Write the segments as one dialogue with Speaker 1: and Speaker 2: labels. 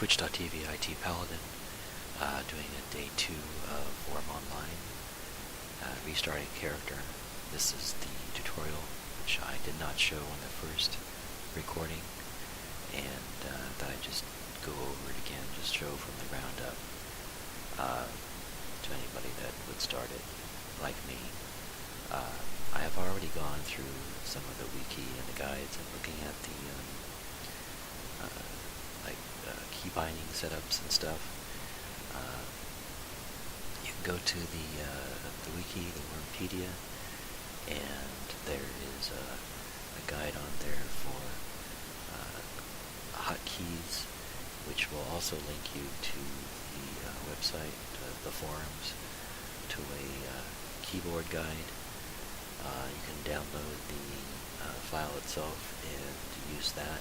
Speaker 1: Twitch.tv IT Paladin, doing a day 2 of Wurm Online, restarting character. This is the tutorial, which I did not show on the first recording, and thought I'd just go over it again, just show from the ground up to anybody that would start it like me. I have already gone through some of the wiki and the guides and looking at the key binding setups and stuff. You can go to the wiki, the Wurmpedia, and there is a guide on there for hotkeys, which will also link you to the website, the forums, to a keyboard guide. You can download the file itself and use that.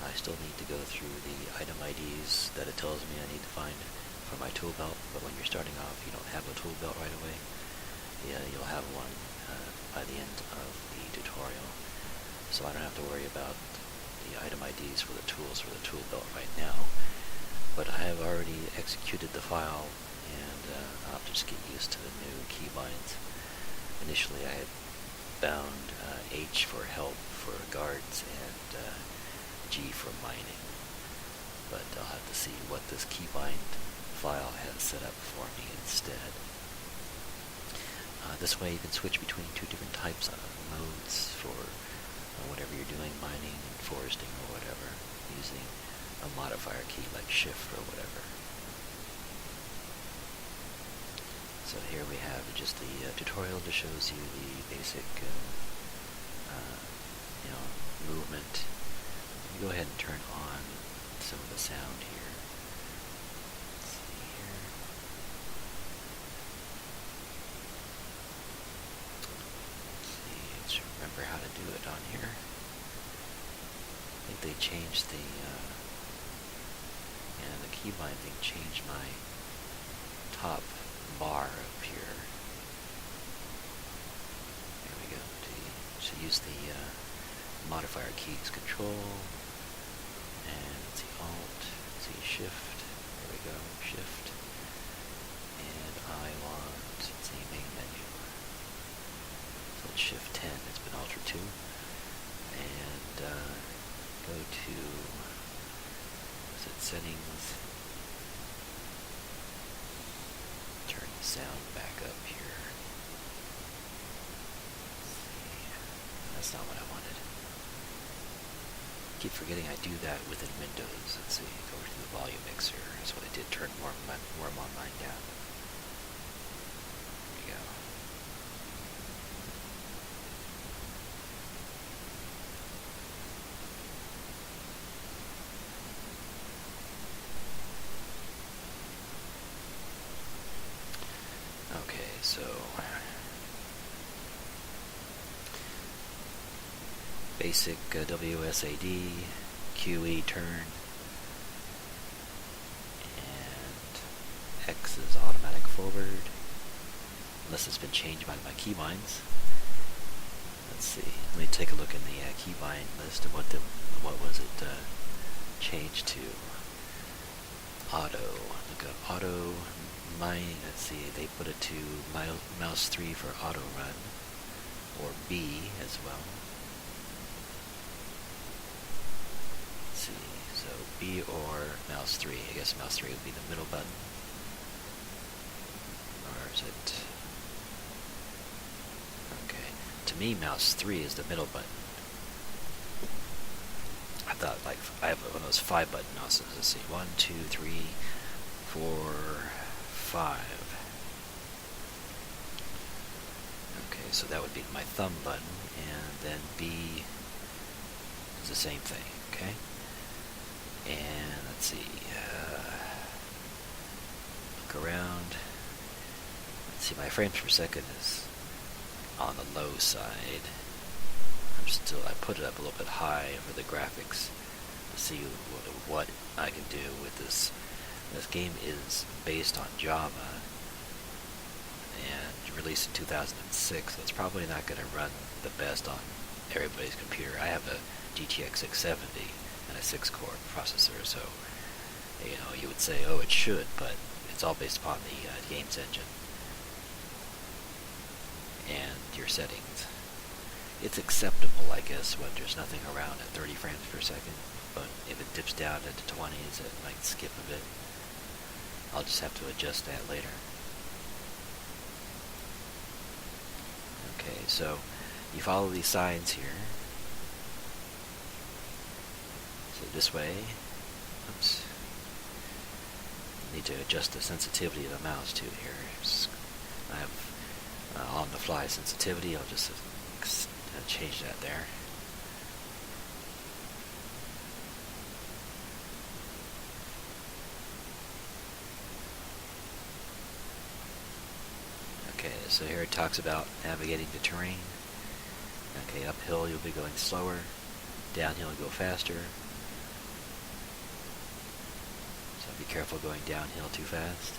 Speaker 1: I still need to go through the item IDs that it tells me I need to find for my tool belt, but when you're starting off, you don't have a tool belt right away. Yeah, you'll have one by the end of the tutorial, so I don't have to worry about the item IDs for the tools for the tool belt right now. But I have already executed the file, and I'll just get used to the new keybinds. Initially, I had bound H for help for guards and G for mining, but I'll have to see what this keybind file has set up for me instead. This way you can switch between two different types of modes for whatever you're doing, mining, foresting, or whatever, using a modifier key like shift or whatever. So here we have just the tutorial that shows you the basic movement. Go ahead and turn on some of the sound here. Let's see here. Let's see, let's remember how to do it on here. I think they changed the keybind thing changed my top bar up here. There we go. So use the modifier keys, control, and let's see, alt, let's see, shift, there we go, shift, and I want, let's see, main menu, so it's shift 10, it's been altered to, and go to, is it settings, turn the sound back up here, let's see, that's not what I wanted. Keep forgetting I do that within Windows. Let's see, go over to the volume mixer. That's what I did, turn Wurm Online down. There we go. Okay, so basic WSAD, QE turn, and X is automatic forward, unless it's been changed by my keybinds. Let's see, let me take a look in the keybind list of what was it changed to. Auto, look up auto mine, let's see, they put it to mouse 3 for auto run, or B as well. So B or mouse 3. I guess mouse 3 would be the middle button. Or is it? Okay. To me, mouse 3 is the middle button. I thought, like, I have one of those 5-button mouses. Let's see. 1, 2, 3, 4, 5. Okay, so that would be my thumb button. And then B is the same thing. Okay. And let's see, look around. Let's see, my frames per second is on the low side. I put it up a little bit high for the graphics to see what I can do with this. This game is based on Java and released in 2006, so it's probably not going to run the best on everybody's computer. I have a GTX 670 and a 6-core processor, so You would say, oh, it should, but it's all based upon the game's engine and your settings. It's acceptable, I guess, when there's nothing around at 30 frames per second, but if it dips down into 20s, it might skip a bit. I'll just have to adjust that later. Okay, so you follow these signs here. So this way, oops. Need to adjust the sensitivity of the mouse too here. I have on-the-fly sensitivity. I'll just change that there. Okay, so here it talks about navigating the terrain. Okay, uphill you'll be going slower, downhill you'll go faster. So be careful going downhill too fast.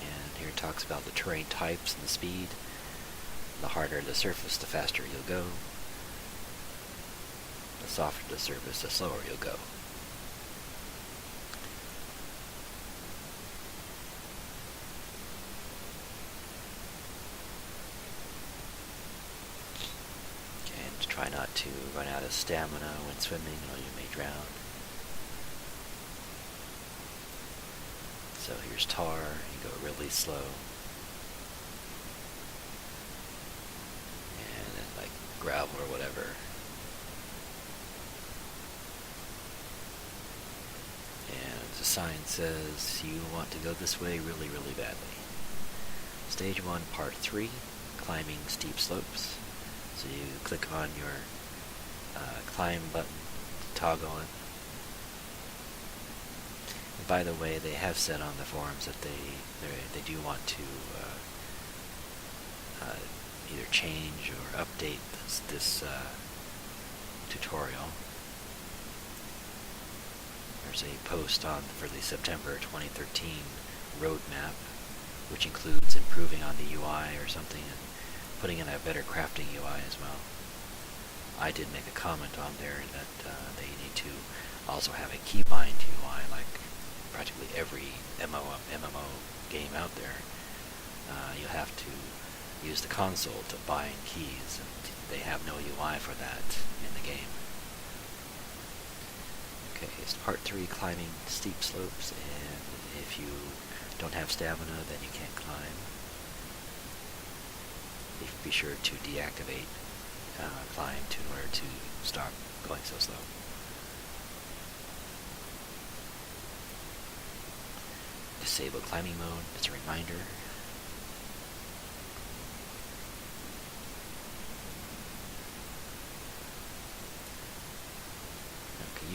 Speaker 1: And here it talks about the terrain types and the speed. The harder the surface, the faster you'll go. The softer the surface, the slower you'll go. And try not to run out of stamina when swimming, or you may drown. So here's tar, you go really slow. And then like gravel or whatever. The sign says you want to go this way really, really badly. Stage 1, Part 3, climbing steep slopes. So you click on your climb button to toggle it. And by the way, they have said on the forums that they do want to either change or update this tutorial. There's a post for the September 2013 roadmap, which includes improving on the UI or something and putting in a better crafting UI as well. I did make a comment on there that they need to also have a keybind UI like practically every MMO game out there. You'll have to use the console to bind keys, and they have no UI for that in the game. Okay, it's Part 3, climbing steep slopes, and if you don't have stamina, then you can't climb. Be sure to deactivate climb in order to stop going so slow. Disable climbing mode, it's a reminder.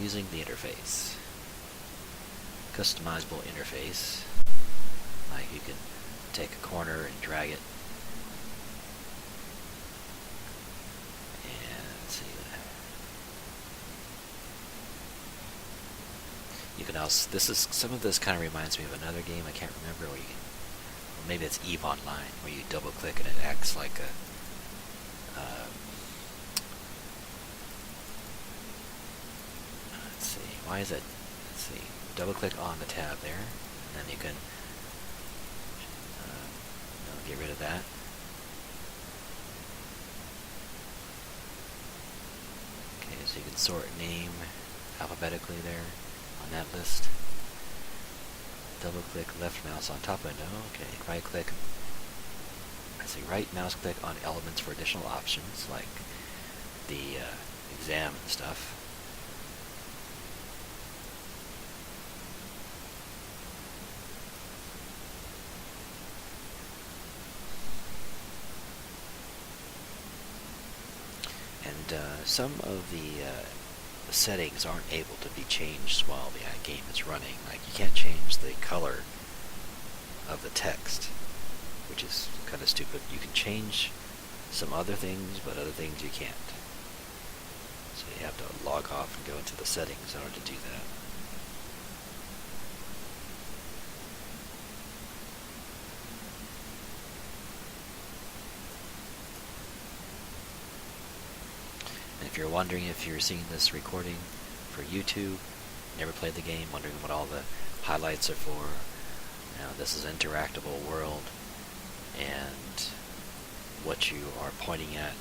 Speaker 1: Using the interface. Customizable interface. Like you can take a corner and drag it. And let's see. You can also, some of this kind of reminds me of another game I can't remember where you can, or maybe it's Wurm Online, where you double click and it acts like a why is it? Let's see. Double click on the tab there, and then you can get rid of that. Okay, so you can sort name alphabetically there on that list. Double click left mouse on top window. Okay, right click. I see right mouse click on elements for additional options like the exam and stuff. Some of the settings aren't able to be changed while the game is running. Like you can't change the color of the text, which is kind of stupid. You can change some other things, but other things you can't. So you have to log off and go into the settings in order to do that. you're wondering if you're seeing this recording for YouTube, never played the game, wondering what all the highlights are for, this is an interactable world, and what you are pointing at,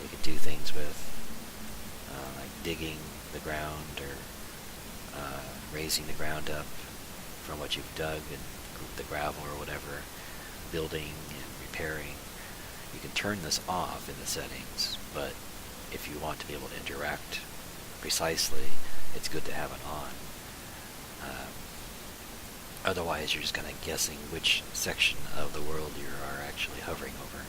Speaker 1: you can do things with, like digging the ground or raising the ground up from what you've dug and the gravel or whatever, building and repairing. You can turn this off in the settings, but if you want to be able to interact precisely, it's good to have it on. Otherwise, you're just kind of guessing which section of the world you are actually hovering over.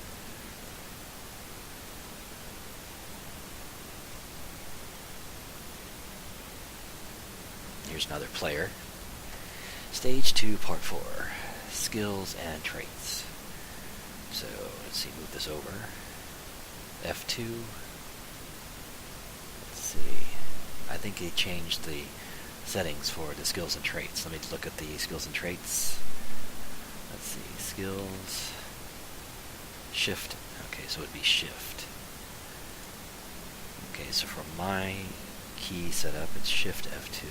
Speaker 1: Here's another player. Stage 2, Part 4. Skills and traits. So, let's see, move this over. F2. Let's see. I think they changed the settings for the skills and traits. Let me look at the skills and traits. Let's see, skills. Shift. Okay, so it would be shift. Okay, so for my key setup, it's Shift F2.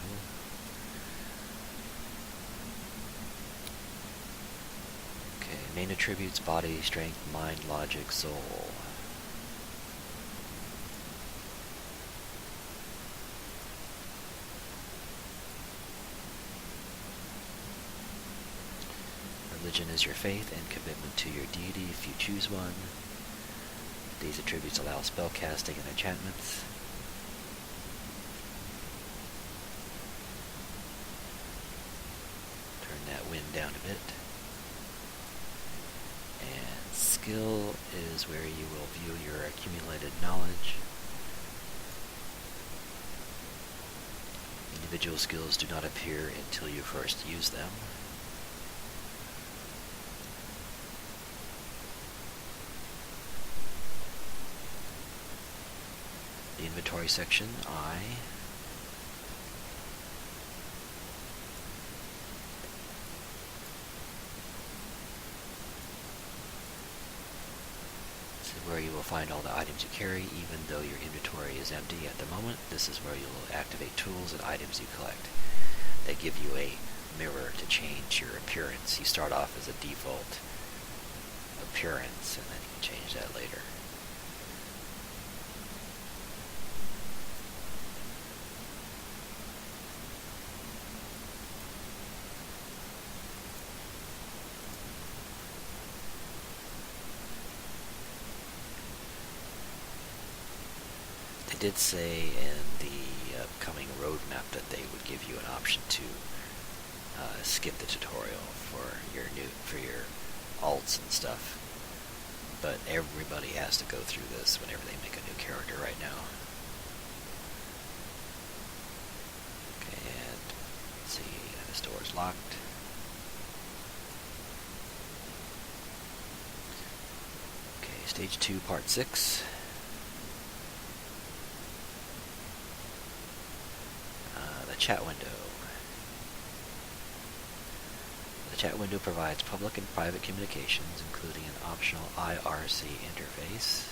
Speaker 1: Okay, main attributes: body, strength, mind, logic, soul. Religion is your faith and commitment to your deity if you choose one. These attributes allow spell casting and enchantments. Turn that wind down a bit. And skill is where you will view your accumulated knowledge. Individual skills do not appear until you first use them. The inventory section, I. This is where you will find all the items you carry, even though your inventory is empty at the moment. This is where you will activate tools and items you collect. They give you a mirror to change your appearance. You start off as a default appearance, and then you can change that later. Did say in the upcoming roadmap that they would give you an option to skip the tutorial for your alts and stuff, but everybody has to go through this whenever they make a new character right now. Okay, and let's see, this door is locked. Okay, stage 2, part 6. Chat window. The chat window provides public and private communications, including an optional IRC interface.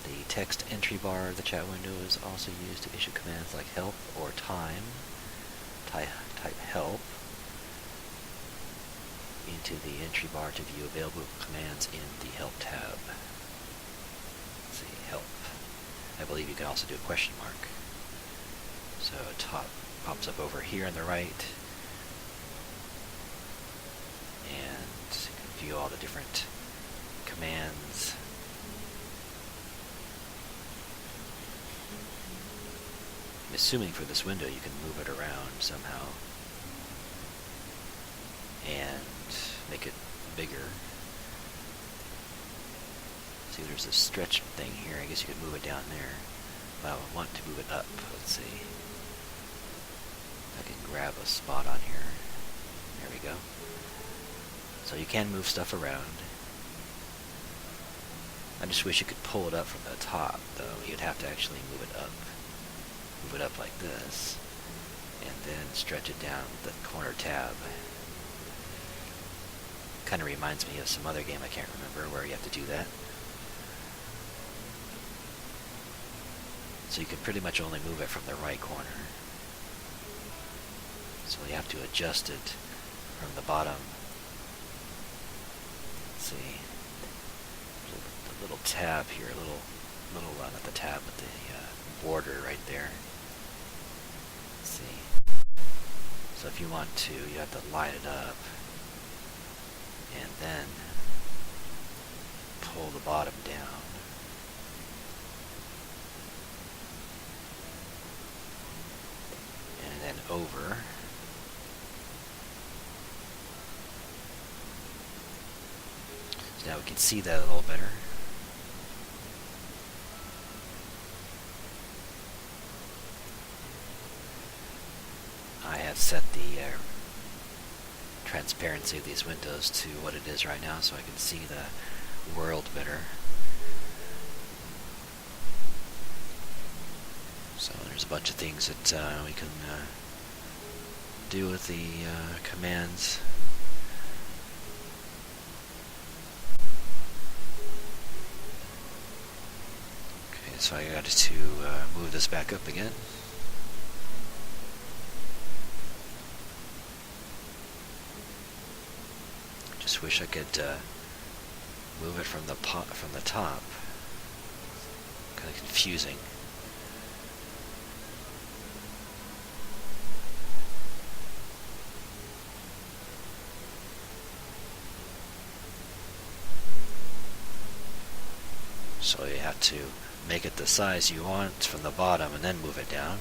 Speaker 1: The text entry bar of the chat window is also used to issue commands like help or time. Type help into the entry bar to view available commands in the help tab. Let's see, help. I believe you can also do a question mark. So top pops up over here on the right, and you can view all the different commands. I'm assuming for this window you can move it around somehow and make it bigger. See, there's a stretch thing here. I guess you could move it down there. But I would want to move it up. Let's see. I can grab a spot on here. There we go. So you can move stuff around. I just wish you could pull it up from the top, though. You'd have to actually move it up. Move it up like this. And then stretch it down the corner tab. Kind of reminds me of some other game I can't remember where you have to do that. So you can pretty much only move it from the right corner. So you have to adjust it from the bottom. Let's see, the little tab here, not the tab, but the border right there. Let's see. So if you want to, you have to line it up, and then pull the bottom down. And then over. So now we can see that a little better. I have set the transparency of these windows to what it is right now, so I can see the world better. So there's a bunch of things that we can do with the commands. Okay, so I got to move this back up again. Just wish I could move it from the top. Kind of confusing. So you have to make it the size you want from the bottom and then move it down.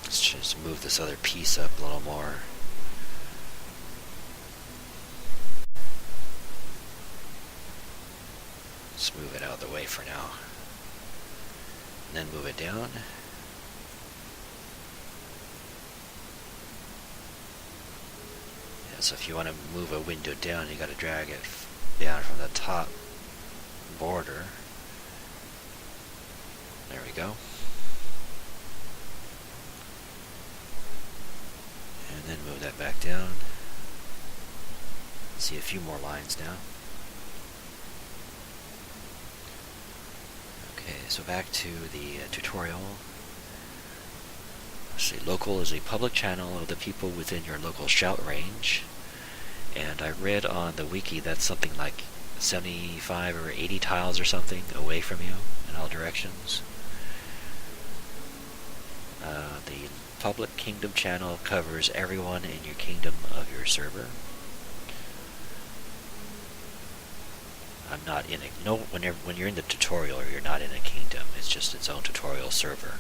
Speaker 1: Let's just move this other piece up a little more. Let's move it out of the way for now. And then move it down. So if you want to move a window down, you got to drag it down from the top border. There we go. And then move that back down. See a few more lines now. Okay, so back to the tutorial. Let's see, local is a public channel of the people within your local shout range. And I read on the wiki that's something like 75 or 80 tiles or something away from you in all directions. The public kingdom channel covers everyone in your kingdom of your server. I'm not in a when you're in the tutorial, you're not in a kingdom. It's just its own tutorial server.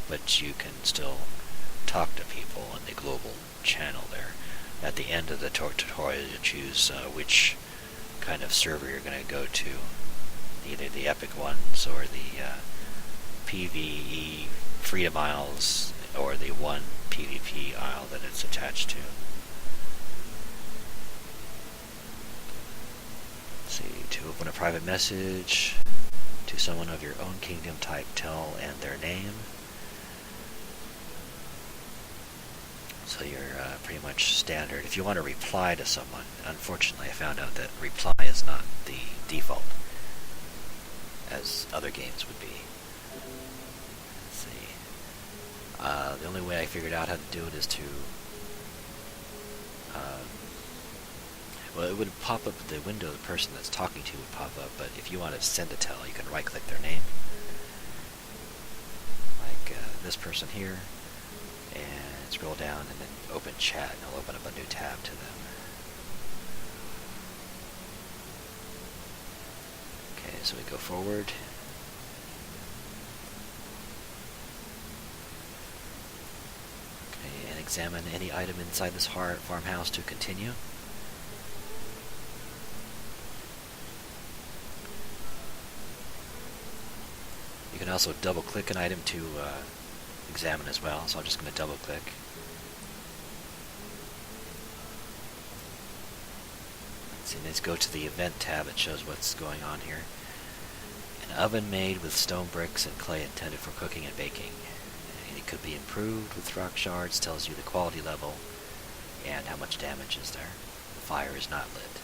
Speaker 1: But you can still talk to people in the global channel there. At the end of the tutorial, you choose which kind of server you're going to go to. Either the epic ones or the PvE Freedom Isles or the one PvP isle that it's attached to. Let's see, to open a private message to someone of your own kingdom, type tell and their name. So you're pretty much standard. If you want to reply to someone, unfortunately I found out that reply is not the default, as other games would be. Let's see. The only way I figured out how to do it is to... well, it would pop up the window the person that's talking to would pop up, but if you want to send a tell, you can right-click their name. Like this person here. And scroll down and then open chat, and it'll open up a new tab to them. Okay, so we go forward. Okay, and examine any item inside this farmhouse to continue. You can also double click an item to examine as well, so I'm just going to double click. Let's go to the event tab. It shows what's going on here. An oven made with stone bricks and clay intended for cooking and baking. And it could be improved with rock shards, tells you the quality level and how much damage is there. The fire is not lit.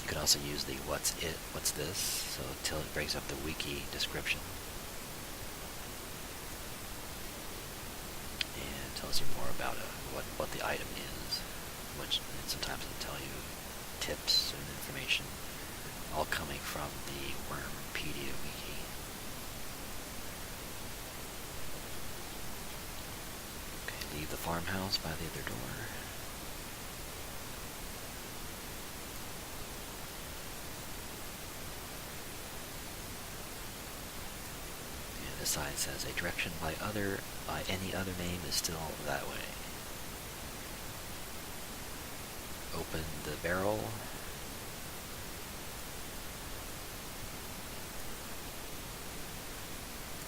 Speaker 1: You can also use the what's this, so until it brings up the wiki description. And tells you more about what the item is, which sometimes it'll tell you tips and information, all coming from the Wurmpedia wiki. Okay, leave the farmhouse by the other door. And the sign says a direction by any other name is still that way. Open the barrel.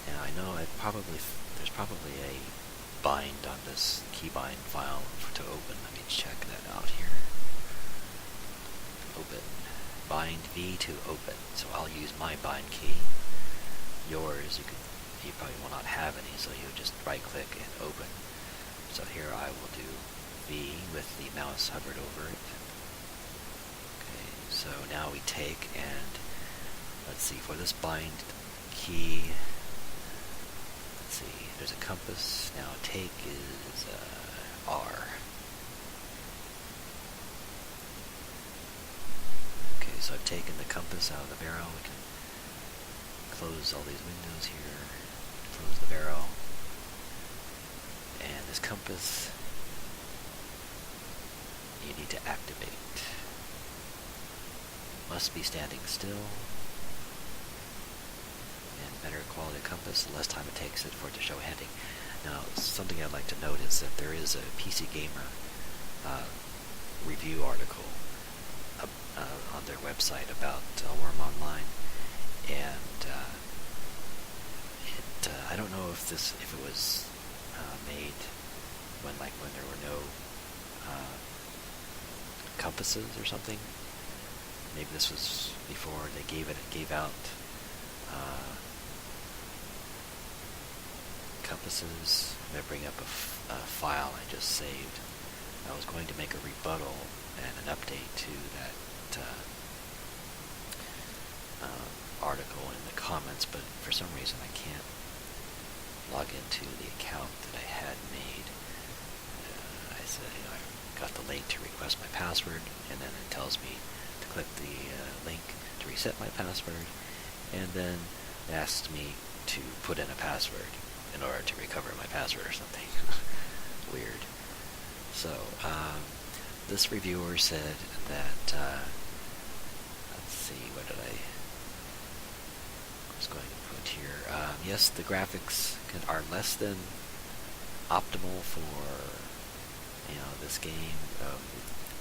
Speaker 1: Now I know there's probably a bind on this keybind file to open. Let me check that out here. Open. Bind V to open. So I'll use my bind key. Yours, you probably will not have any, so you just right click and open. So here I will do V with the mouse hovered over it. Okay, so now we take and let's see, for this bind key, let's see, there's a compass. Now take is R. Okay, so I've taken the compass out of the barrel. We can close all these windows here, close the barrel, and this compass you need to activate. Must be standing still, and better quality compass, the less time it takes for it to show heading. Now, something I'd like to note is that there is a PC Gamer review article on their website about Wurm Online, and I don't know if it was made when there were no compasses or something. Maybe this was before they gave out compasses. I'm going to bring up a file I just saved. I was going to make a rebuttal and an update to that article in the comments, but for some reason I can't log into the account that I had made. I said, I got the link to request my password, and then it tells me to click the link to reset my password, and then it asks me to put in a password in order to recover my password or something. Weird. So, this reviewer said that, let's see, what did I was going to put here? Yes, the graphics are less than optimal for, this game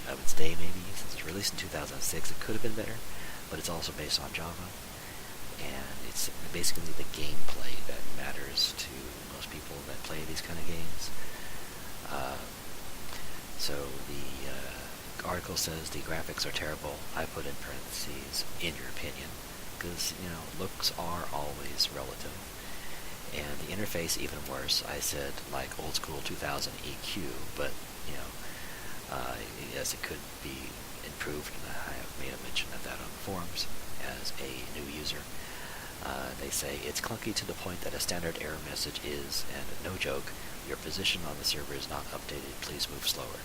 Speaker 1: of its day, maybe, since it's released in 2006. It could have been better, but it's also based on Java, and it's basically the gameplay that matters to most people that play these kind of games. So the article says the graphics are terrible. I put in parentheses, in your opinion, because, looks are always relative. And the interface even worse. I said like old school 2000 EQ, but yes, it could be improved, and I have made a mention of that on the forums as a new user. They say it's clunky to the point that a standard error message is, and no joke, your position on the server is not updated, please move slower.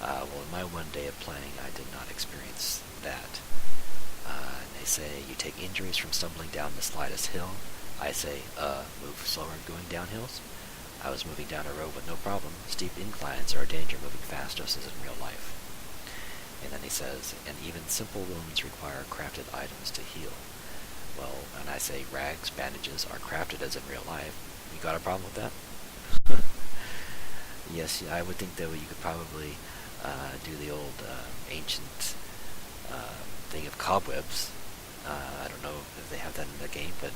Speaker 1: Well, in my one day of playing, I did not experience that. And they say you take injuries from stumbling down the slightest hill. I say, move slower going down hills. I was moving down a road with no problem. Steep inclines are a danger moving fast, just as in real life. And then he says, and even simple wounds require crafted items to heal. Well, and I say rags, bandages are crafted as in real life. You got a problem with that? Yes, I would think that you could probably do the old ancient thing of cobwebs. I don't know if they have that in the game, but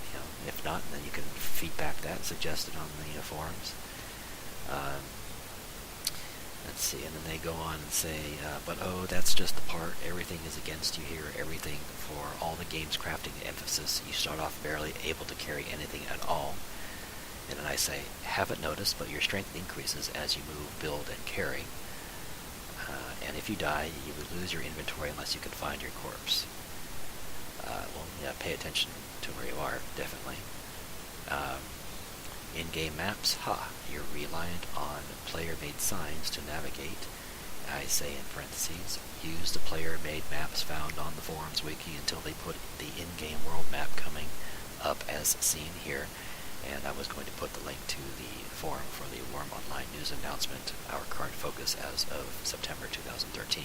Speaker 1: if not, then you can feedback that and suggest it on the forums. Let's see, and then they go on and say, but oh, that's just the part. Everything is against you here. Everything for all the game's crafting emphasis. You start off barely able to carry anything at all. And then I say, haven't noticed, but your strength increases as you move, build, and carry. and if you die, you would lose your inventory unless you can find your corpse. Well, yeah, pay attention to where you are, definitely. In-game maps, you're reliant on player-made signs to navigate. I say in parentheses, use the player-made maps found on the forums wiki until they put the in-game world map coming up as seen here. And I was going to put the link to the forum for the Wurm Online news announcement, our current focus as of September 2013.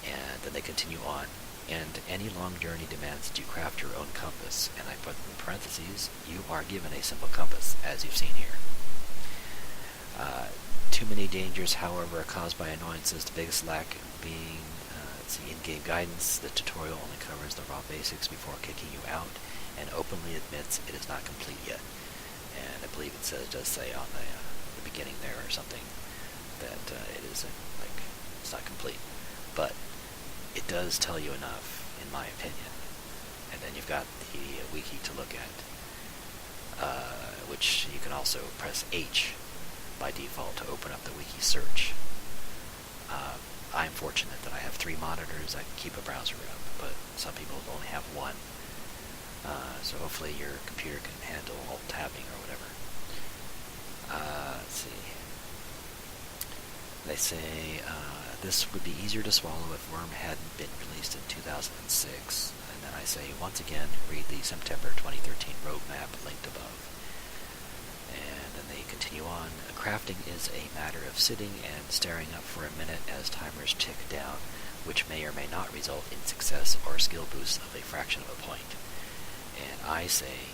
Speaker 1: And then they continue on. And any long journey demands that you craft your own compass, and I put in parentheses, you are given a simple compass, as you've seen here. Too many dangers, however, are caused by annoyances, the biggest lack being in-game guidance. The tutorial only covers the raw basics before kicking you out, and openly admits it is not complete yet. And I believe it does say on the beginning there or something that it isn't, it's not complete. But it does tell you enough, in my opinion. And then you've got the wiki to look at, which you can also press H by default to open up the wiki search. I'm fortunate that I have 3 monitors. I can keep a browser up, but some people only have 1. So hopefully your computer can handle alt-tabbing or whatever. Let's see. They say this would be easier to swallow if Wurm hadn't been released in 2006. And then I say, once again, read the September 2013 roadmap linked above. And then they continue on. Crafting is a matter of sitting and staring up for a minute as timers tick down, which may or may not result in success or skill boosts of a fraction of a point. And I say,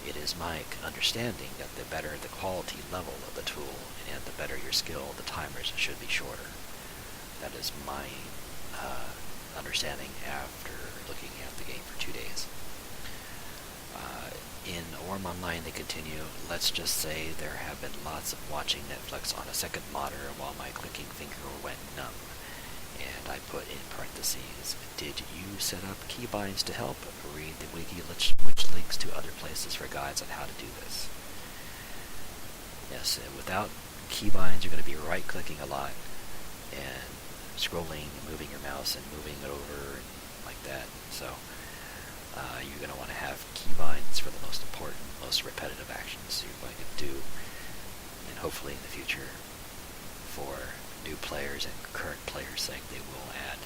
Speaker 1: it is my understanding that the better the quality level of the tool and the better your skill, the timers should be shorter. That is my understanding after looking at the game for 2 days. In Wurm Online, they continue, let's just say there have been lots of watching Netflix on a second monitor while my clicking finger went numb. And I put in parentheses, did you set up keybinds to help? Read the wiki, which links to other places for guides on how to do this. Yes, and without keybinds, you're going to be right-clicking a lot and scrolling, moving your mouse and moving it over and like that. So you're going to want to have keybinds for the most important, most repetitive actions you're going to do, and hopefully in the future for new players and current players' sake, they will add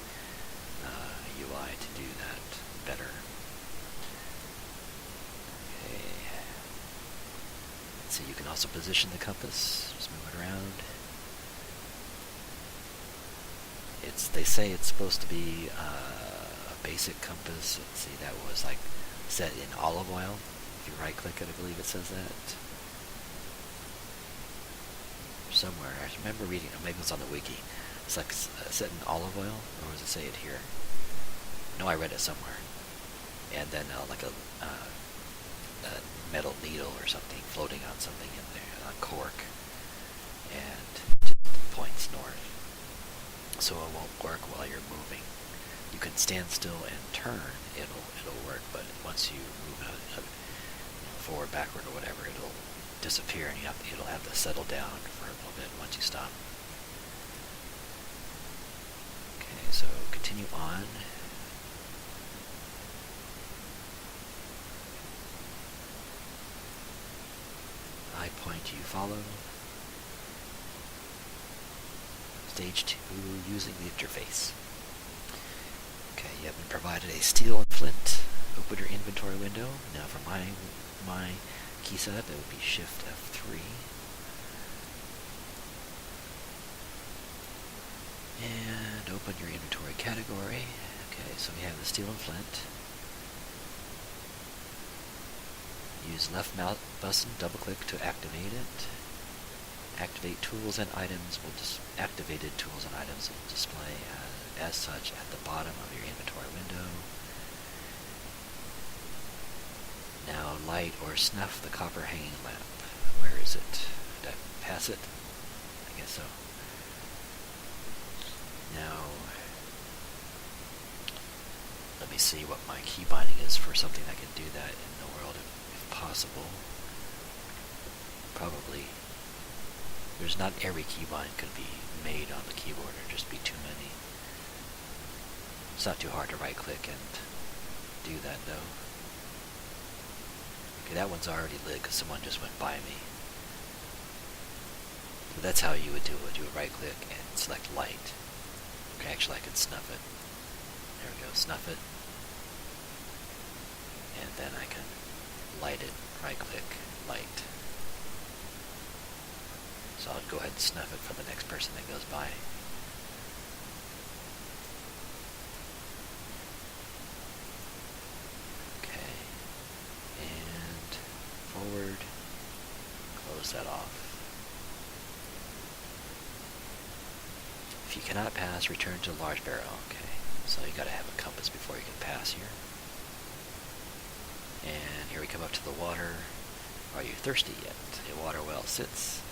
Speaker 1: UI to do that better. Okay. So you can also position the compass. Just move it around. They say it's supposed to be a basic compass. Let's see, that was set in olive oil. If you right-click it, I believe it says that. Somewhere. I remember reading it. Maybe it's on the wiki. It's set in olive oil, or does it say it here? No, I read it somewhere. And then a metal needle or something floating on something in there, on cork, and just points north. So it won't work while you're moving. You can stand still and turn. It'll work, but once you move forward, backward, or whatever, it'll disappear, and it'll have to settle down for a little bit once you stop. Okay, so continue on. I point, you follow. Stage 2, using the interface. Okay, you have been provided a steel and flint. Open your inventory window. Now for my key setup, it would be Shift F3. And open your inventory category. Okay, so we have the steel and flint. Use left mouse button, double click to activate it. Activate tools and items activated tools and items will display as such at the bottom of your inventory window. Now light or snuff the copper hanging lamp. Where is it? Did I pass it? I guess so. Now, let me see what my key binding is for something that can do that in the world if possible. Probably There's not every keybind could be made on the keyboard, or just be too many. It's not too hard to right click and do that though. Okay, that one's already lit because someone just went by me. So that's how you would do it. You would right click and select light. Okay, actually I could snuff it. There we go, snuff it. And then I can light it, right click, light. So I'll go ahead and snuff it for the next person that goes by. Okay. And forward. Close that off. If you cannot pass, return to the large barrel. Okay. So you gotta have a compass before you can pass here. And here we come up to the water. Are you thirsty yet? A water well sits.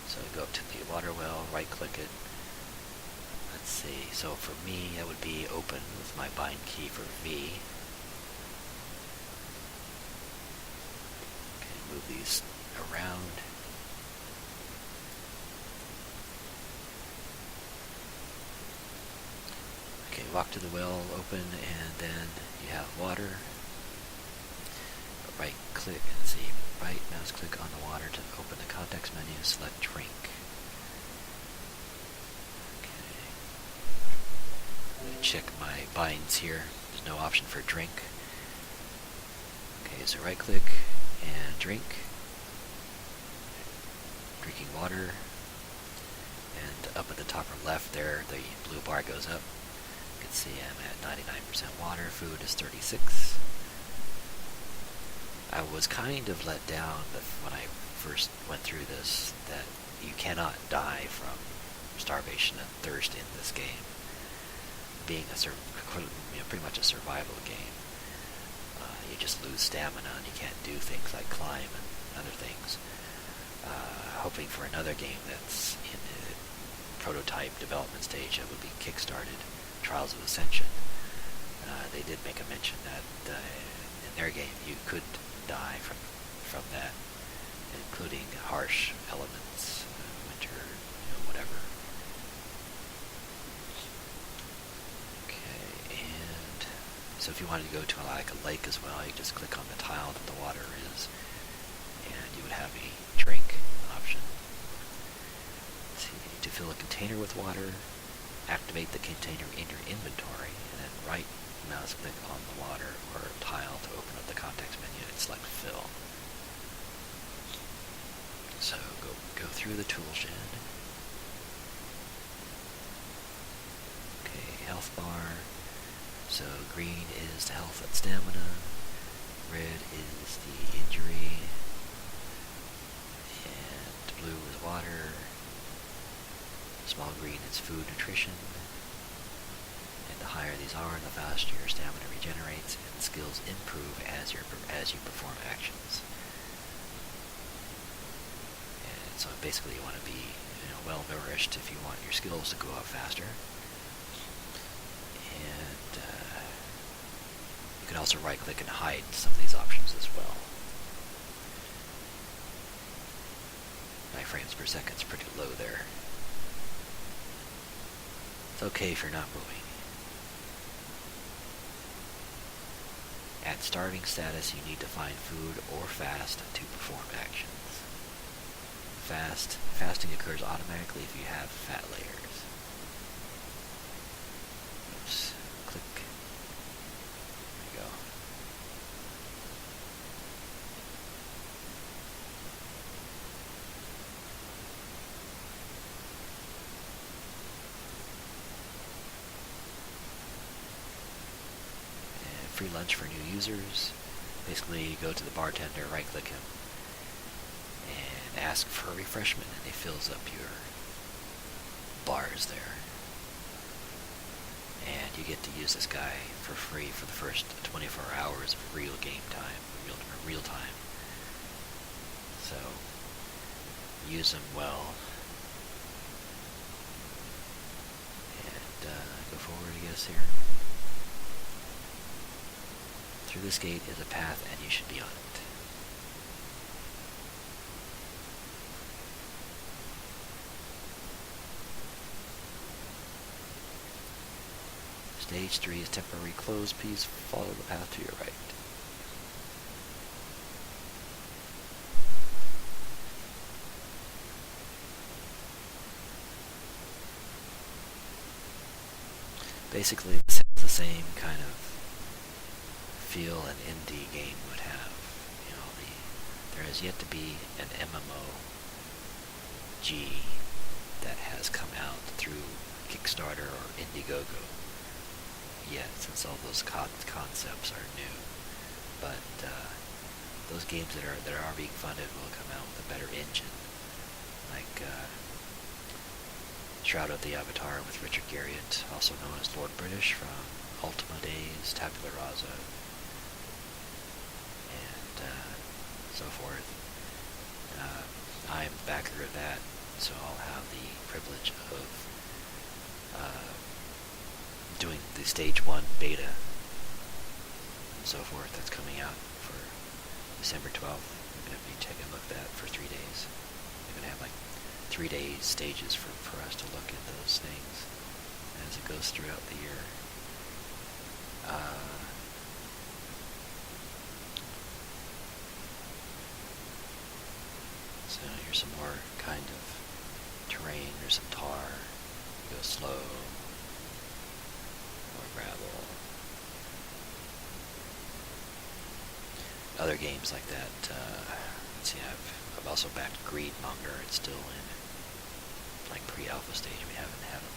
Speaker 1: So go up to the water well, right click it. Let's see, so for me that would be open with my bind key for V. Okay, move these around. Okay, walk to the well, open, and then you have water. Right click and see, right mouse click on the water to open the context menu, select drink. Okay. I'm going to check my binds here. There's no option for drink. Okay, so right click and drink. Drinking water. And up at the top left there, the blue bar goes up. You can see I'm at 99% water, food is 36. I was kind of let down when I first went through this, that you cannot die from starvation and thirst in this game. Being pretty much a survival game, you just lose stamina and you can't do things like climb and other things. Hoping for another game that's in the prototype development stage that would be kickstarted, Trials of Ascension. They did make a mention that in their game you could die from that, including harsh elements, winter, whatever. Okay, and so if you wanted to go to like a lake as well, you just click on the tile that the water is, and you would have a drink option. So you need to fill a container with water, activate the container in your inventory, and then right mouse click on the water or tile to open up the context menu and select fill. So go through the tool shed. Okay, health bar. So green is the health and stamina, red is the injury, and blue is water, small green is food nutrition. The higher these are, the faster your stamina regenerates and skills improve as you perform actions. And so basically you want to be well nourished if you want your skills to go up faster. And you can also right click and hide some of these options as well. My frames per second is pretty low there. It's okay if you're not moving. At starving status, you need to find food or fast to perform actions. Fasting occurs automatically if you have fat layers. Oops, click. There you go. Free lunch for new users. Basically, you go to the bartender, right click him, and ask for a refreshment, and he fills up your bars there. And you get to use this guy for free for the first 24 hours of real game time, real time. So, use him well. And go forward, I guess, here. Through this gate is a path, and you should be on it. Stage 3 is temporarily closed. Please follow the path to your right. Basically, this has the same kind of feel an indie game would have. There has yet to be an MMOG that has come out through Kickstarter or Indiegogo yet, since all those concepts are new. But those games that are being funded will come out with a better engine, like Shroud of the Avatar with Richard Garriott, also known as Lord British from Ultima Days, Tabula Rasa, and so forth. I'm the backer of that, so I'll have the privilege of doing the Stage 1 beta and so forth. That's coming out for December 12th. I'm going to be taking a look at that for 3 days. I'm going to have like 3 days stages for us to look at those things as it goes throughout the year. So here's some more kind of terrain. There's some tar. Go slow. More gravel. Other games like that. Let's see. I've also backed Greedmonger. It's still in like pre-alpha stage. We haven't had a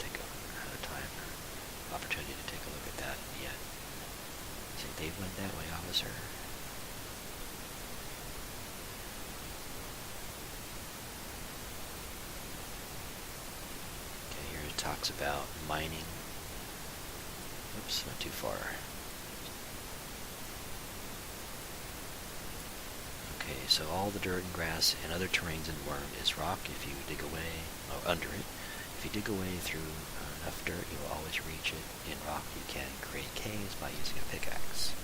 Speaker 1: time or opportunity to take a look at that yet. See, Dave went that way, officer. Talks about mining. Oops, not too far. Okay, so all the dirt and grass and other terrains in Wurm is rock if you dig away, or under it. If you dig away through enough dirt, you will always reach it. In rock, you can create caves by using a pickaxe.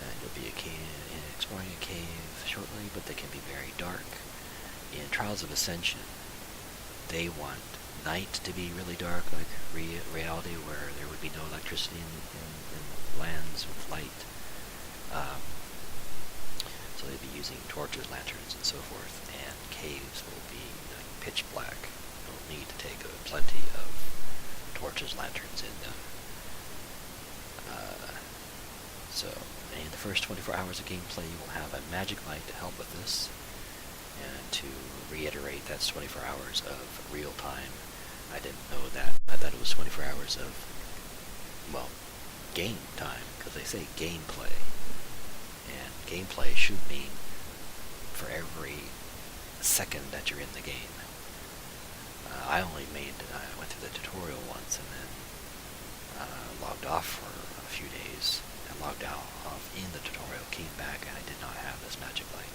Speaker 1: And you'll be exploring a cave shortly, but they can be very dark. In Trials of Ascension, they want night to be really dark, like reality, where there would be no electricity in lands with light. So they'd be using torches, lanterns, and so forth, and caves will be like pitch black. You'll need to take plenty of torches, lanterns in them. So in the first 24 hours of gameplay, you will have a magic light to help with this. And to reiterate, that's 24 hours of real time. I didn't know that. I thought it was 24 hours of, well, game time, because they say gameplay. And gameplay should mean for every second that you're in the game. I went through the tutorial once and then logged off for a few days. Logged off in the tutorial, came back, and I did not have this magic light.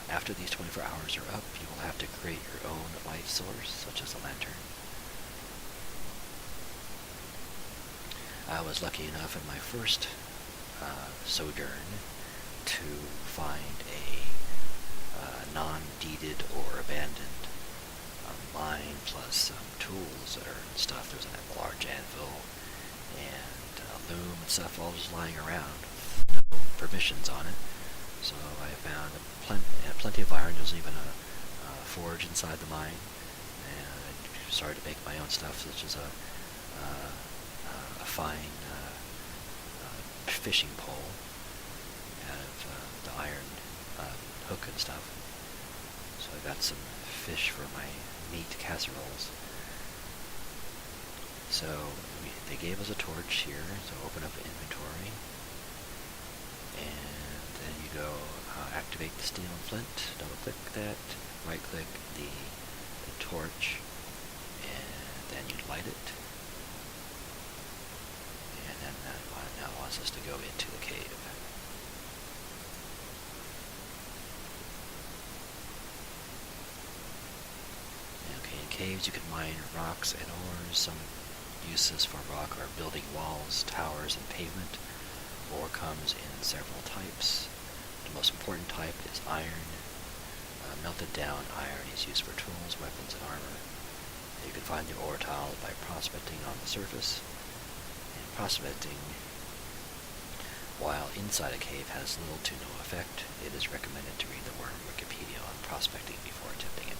Speaker 1: After these 24 hours are up, you will have to create your own light source, such as a lantern. I was lucky enough in my first sojourn to find a non-deeded or abandoned mine, plus some tools that are stuff. There's a large anvil and loom and stuff all just lying around with no permissions on it. So I found plenty of iron. There's even a forge inside the mine, and I started to make my own stuff, such as a fine fishing pole out of the iron hook and stuff. So I got some fish for my meat casseroles. So they gave us a torch here, so open up inventory, and then you go activate the steel and flint, double click that, right click the torch, and then you light it, and then that now wants us to go into the cave. Okay, in caves you can mine rocks and ores. Some uses for rock are building walls, towers, and pavement. Ore comes in several types. The most important type is iron. melted down iron is used for tools, weapons, and armor. You can find the ore tile by prospecting on the surface, and prospecting while inside a cave has little to no effect. It is recommended to read the Wurm Wikipedia on prospecting before attempting it.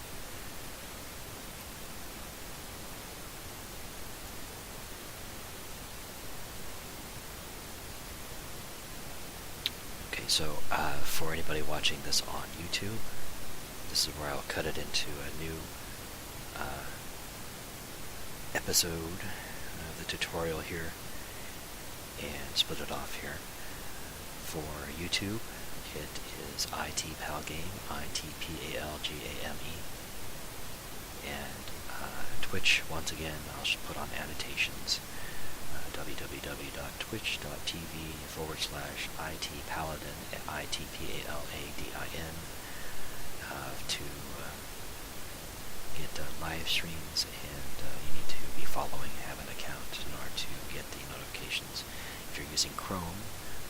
Speaker 1: Okay, so for anybody watching this on YouTube, this is where I'll cut it into a new episode of the tutorial here and split it off here. For YouTube, it is ITPalGame, ITPALGAME, and Twitch, once again, I'll put on annotations, www.twitch.tv/ITPaladin, ITPALADIN, to get live streams, and you need to be following, have an account in order to get the notifications. If you're using Chrome,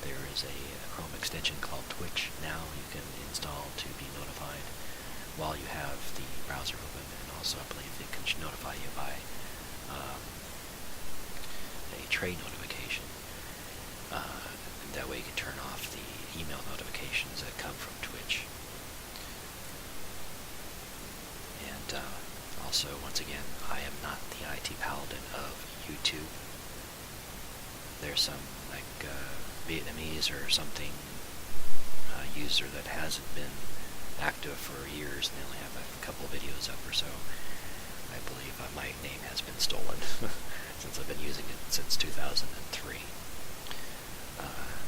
Speaker 1: there is a Chrome extension called Twitch now you can install to be notified while you have the browser open, and also I believe it can notify you by a tray notification. That way you can turn off the email notifications that come from Twitch. And also, once again, I am not the IT Paladin of YouTube. There's some Vietnamese or something user that hasn't been active for years, and they only have a couple of videos up or so. I believe my name has been stolen since I've been using it since 2003,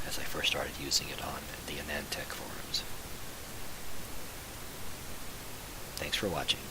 Speaker 1: as I first started using it on the Anantech forums. Thanks for watching.